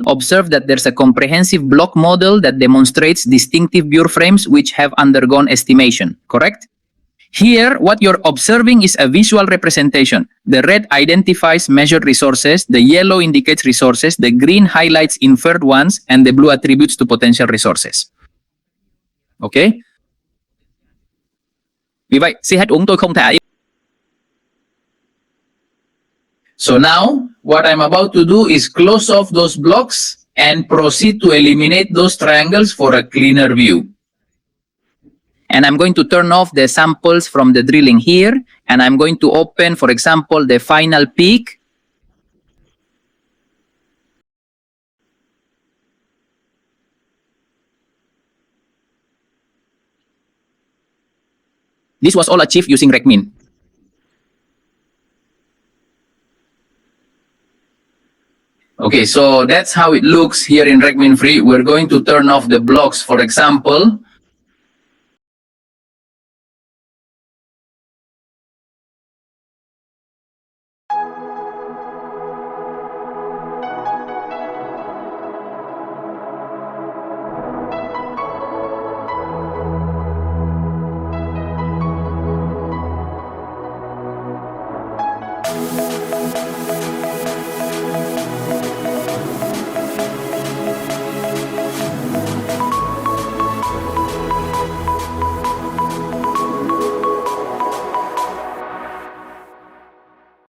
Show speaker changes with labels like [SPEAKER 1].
[SPEAKER 1] observe that there's a comprehensive block model that demonstrates distinctive bure frames which have undergone estimation, correct? Here, what you're observing is a visual representation. The red identifies measured resources, the yellow indicates resources, the green highlights inferred ones, and the blue attributes to potential resources. Okay? Vì vậy, CH uống tôi không thể. So now, what I'm about to do is close off those blocks and proceed to eliminate those triangles for a cleaner view. And I'm going to turn off the samples from the drilling here, and I'm going to open, for example, the final peak. This was all achieved using RecMin. Okay, so that's how it looks here in RecMin Free. We're going to turn off the blocks, for example,